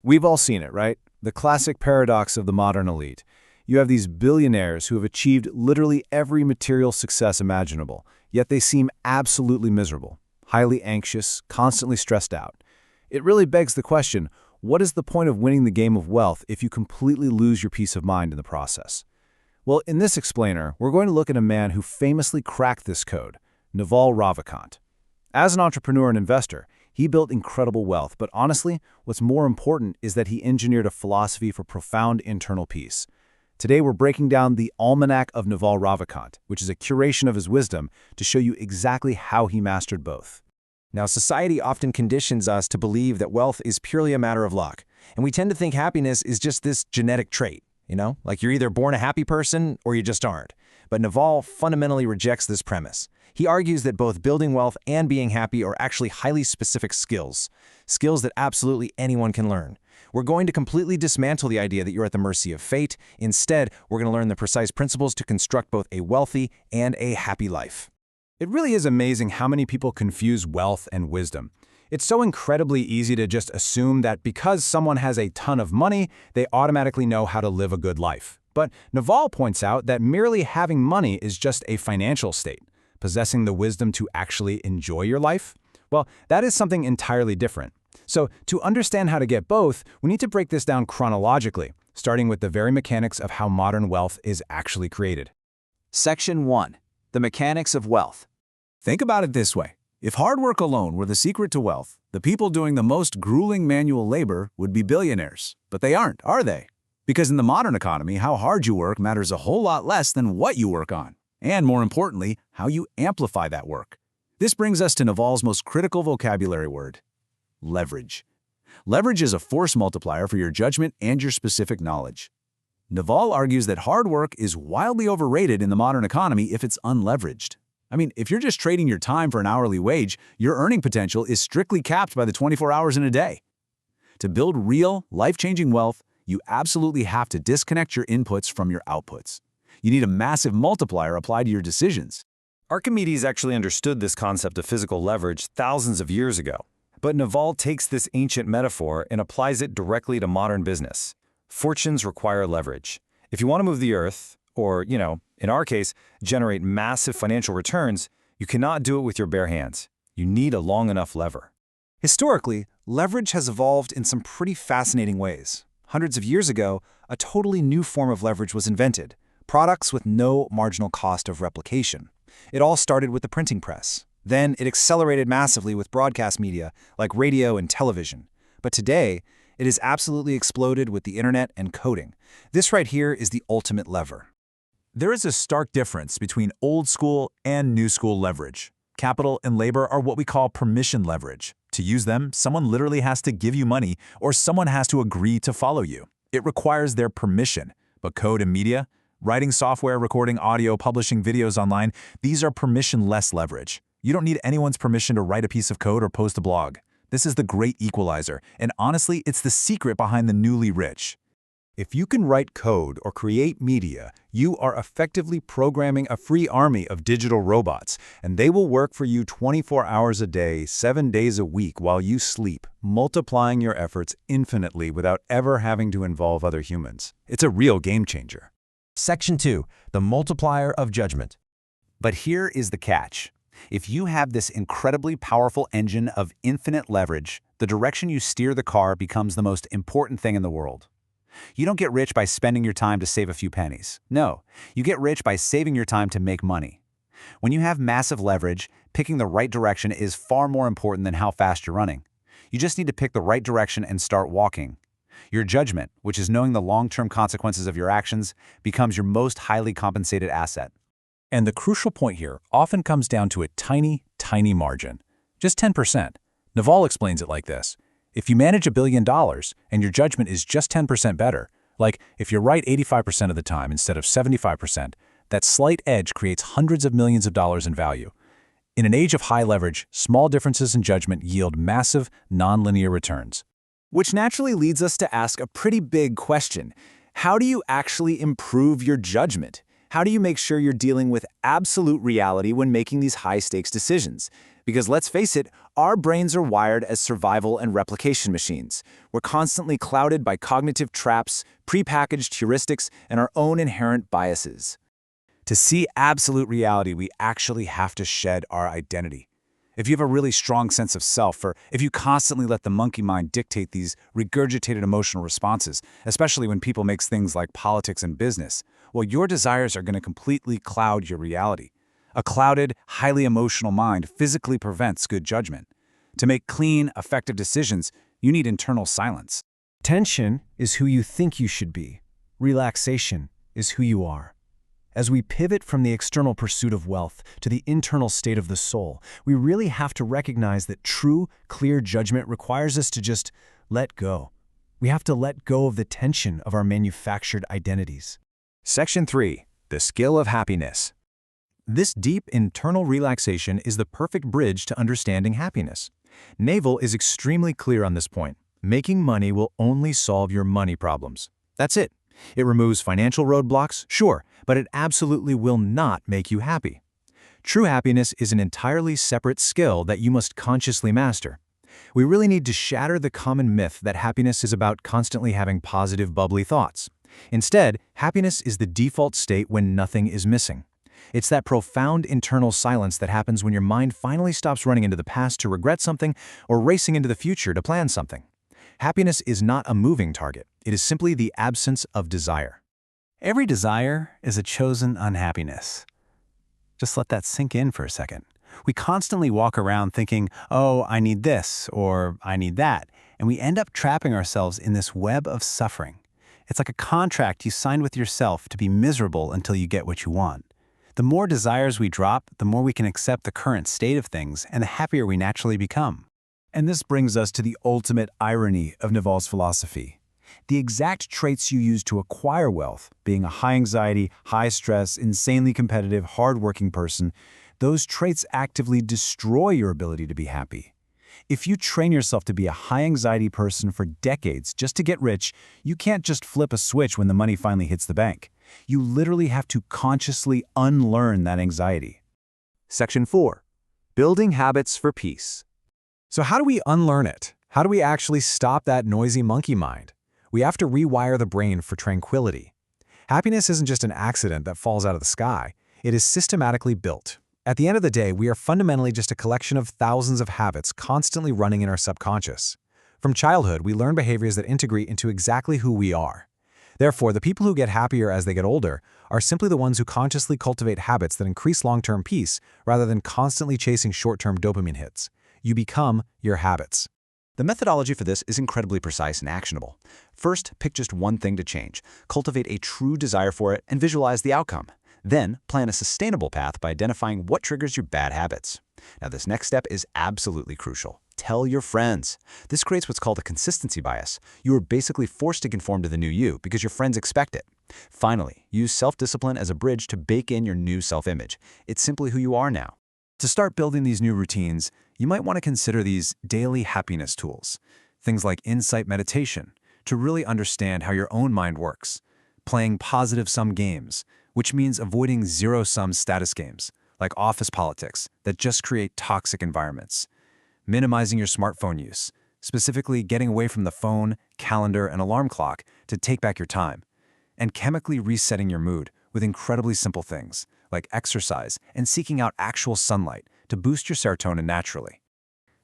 We've all seen it, right? The classic paradox of the modern elite. You have these billionaires who have achieved literally every material success imaginable, yet they seem absolutely miserable, highly anxious, constantly stressed out. It really begs the question, what is the point of winning the game of wealth if you completely lose your peace of mind in the process? Well, in this explainer, we're going to look at a man who famously cracked this code, Naval Ravikant. As an entrepreneur and investor, he built incredible wealth, but honestly, what's more important is that he engineered a philosophy for profound internal peace. Today, we're breaking down the Almanack of Naval Ravikant, which is a curation of his wisdom to show you exactly how he mastered both. Now, society often conditions us to believe that wealth is purely a matter of luck, and we tend to think happiness is just this genetic trait, like you're either born a happy person or you just aren't. But Naval fundamentally rejects this premise. He argues that both building wealth and being happy are actually highly specific skills that absolutely anyone can learn. We're going to completely dismantle the idea that you're at the mercy of fate. Instead, we're going to learn the precise principles to construct both a wealthy and a happy life. It really is amazing how many people confuse wealth and wisdom. It's so incredibly easy to just assume that because someone has a ton of money, they automatically know how to live a good life. But Naval points out that merely having money is just a financial state. Possessing the wisdom to actually enjoy your life? Well, that is something entirely different. So, to understand how to get both, we need to break this down chronologically, starting with the very mechanics of how modern wealth is actually created. Section 1. The Mechanics of Wealth. Think about it this way. If hard work alone were the secret to wealth, the people doing the most grueling manual labor would be billionaires. But they aren't, are they? Because in the modern economy, how hard you work matters a whole lot less than what you work on. And more importantly, how you amplify that work. This brings us to Naval's most critical vocabulary word, leverage. Leverage is a force multiplier for your judgment and your specific knowledge. Naval argues that hard work is wildly overrated in the modern economy if it's unleveraged. I mean, if you're just trading your time for an hourly wage, your earning potential is strictly capped by the 24 hours in a day. To build real, life-changing wealth, you absolutely have to disconnect your inputs from your outputs. You need a massive multiplier applied to your decisions. Archimedes actually understood this concept of physical leverage thousands of years ago. But Naval takes this ancient metaphor and applies it directly to modern business. Fortunes require leverage. If you want to move the earth, or, in our case, generate massive financial returns, you cannot do it with your bare hands. You need a long enough lever. Historically, leverage has evolved in some pretty fascinating ways. Hundreds of years ago, a totally new form of leverage was invented. Products with no marginal cost of replication. It all started with the printing press. Then it accelerated massively with broadcast media like radio and television. But today, it has absolutely exploded with the internet and coding. This right here is the ultimate lever. There is a stark difference between old school and new school leverage. Capital and labor are what we call permission leverage. To use them, someone literally has to give you money or someone has to agree to follow you. It requires their permission. But code and media, writing software, recording audio, publishing videos online, these are permission-less leverage. You don't need anyone's permission to write a piece of code or post a blog. This is the great equalizer, and honestly, it's the secret behind the newly rich. If you can write code or create media, you are effectively programming a free army of digital robots, and they will work for you 24 hours a day, 7 days a week while you sleep, multiplying your efforts infinitely without ever having to involve other humans. It's a real game changer. Section 2. The multiplier of judgment. But here is the catch. If you have this incredibly powerful engine of infinite leverage, the direction you steer the car becomes the most important thing in the world. You don't get rich by spending your time to save a few pennies. No, you get rich by saving your time to make money. When you have massive leverage, picking the right direction is far more important than how fast you're running. You just need to pick the right direction and start walking. Your judgment, which is knowing the long-term consequences of your actions, becomes your most highly compensated asset. And the crucial point here often comes down to a tiny, tiny margin. Just 10%. Naval explains it like this. If you manage $1 billion and your judgment is just 10% better, like if you're right 85% of the time instead of 75%, that slight edge creates hundreds of millions of dollars in value. In an age of high leverage, small differences in judgment yield massive, non-linear returns. Which naturally leads us to ask a pretty big question. How do you actually improve your judgment? How do you make sure you're dealing with absolute reality when making these high-stakes decisions? Because let's face it, our brains are wired as survival and replication machines. We're constantly clouded by cognitive traps, prepackaged heuristics, and our own inherent biases. To see absolute reality, we actually have to shed our identity. If you have a really strong sense of self, or if you constantly let the monkey mind dictate these regurgitated emotional responses, especially when people make things like politics and business, well, your desires are going to completely cloud your reality. A clouded, highly emotional mind physically prevents good judgment. To make clean, effective decisions, you need internal silence. Tension is who you think you should be. Relaxation is who you are. As we pivot from the external pursuit of wealth to the internal state of the soul, we really have to recognize that true, clear judgment requires us to just let go. We have to let go of the tension of our manufactured identities. Section 3. The skill of happiness. This deep internal relaxation is the perfect bridge to understanding happiness. Naval is extremely clear on this point. Making money will only solve your money problems. That's it. It removes financial roadblocks, sure, but it absolutely will not make you happy. True happiness is an entirely separate skill that you must consciously master. We really need to shatter the common myth that happiness is about constantly having positive, bubbly thoughts. Instead, happiness is the default state when nothing is missing. It's that profound internal silence that happens when your mind finally stops running into the past to regret something or racing into the future to plan something. Happiness is not a moving target. It is simply the absence of desire. Every desire is a chosen unhappiness. Just let that sink in for a second. We constantly walk around thinking, oh, I need this, or I need that, and we end up trapping ourselves in this web of suffering. It's like a contract you signed with yourself to be miserable until you get what you want. The more desires we drop, the more we can accept the current state of things, and the happier we naturally become. And this brings us to the ultimate irony of Naval's philosophy. The exact traits you use to acquire wealth, being a high-anxiety, high-stress, insanely competitive, hard-working person, those traits actively destroy your ability to be happy. If you train yourself to be a high-anxiety person for decades just to get rich, you can't just flip a switch when the money finally hits the bank. You literally have to consciously unlearn that anxiety. Section 4. Building habits for peace. So how do we unlearn it? How do we actually stop that noisy monkey mind? We have to rewire the brain for tranquility. Happiness isn't just an accident that falls out of the sky. It is systematically built. At the end of the day, we are fundamentally just a collection of thousands of habits constantly running in our subconscious. From childhood, we learn behaviors that integrate into exactly who we are. Therefore, the people who get happier as they get older are simply the ones who consciously cultivate habits that increase long-term peace rather than constantly chasing short-term dopamine hits. You become your habits. The methodology for this is incredibly precise and actionable. First, pick just one thing to change, cultivate a true desire for it, and visualize the outcome. Then, plan a sustainable path by identifying what triggers your bad habits. Now, this next step is absolutely crucial. Tell your friends. This creates what's called a consistency bias. You are basically forced to conform to the new you because your friends expect it. Finally, use self-discipline as a bridge to bake in your new self-image. It's simply who you are now. To start building these new routines, you might want to consider these daily happiness tools, things like insight meditation, to really understand how your own mind works, playing positive-sum games, which means avoiding zero-sum status games, like office politics, that just create toxic environments, minimizing your smartphone use, specifically getting away from the phone, calendar, and alarm clock to take back your time, and chemically resetting your mood with incredibly simple things, like exercise and seeking out actual sunlight to boost your serotonin naturally.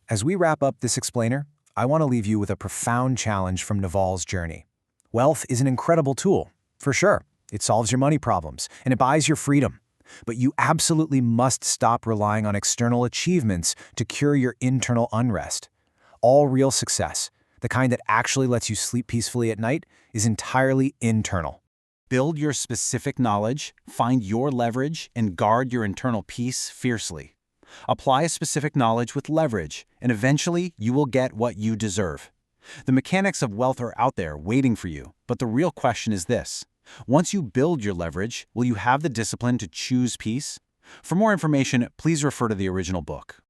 As we wrap up this explainer, I want to leave you with a profound challenge from Naval's journey. Wealth is an incredible tool, for sure. It solves your money problems, and it buys your freedom. But you absolutely must stop relying on external achievements to cure your internal unrest. All real success, the kind that actually lets you sleep peacefully at night, is entirely internal. Build your specific knowledge, find your leverage, and guard your internal peace fiercely. Apply a specific knowledge with leverage, and eventually you will get what you deserve. The mechanics of wealth are out there waiting for you, but the real question is this. Once you build your leverage, will you have the discipline to choose peace? For more information, please refer to the original book.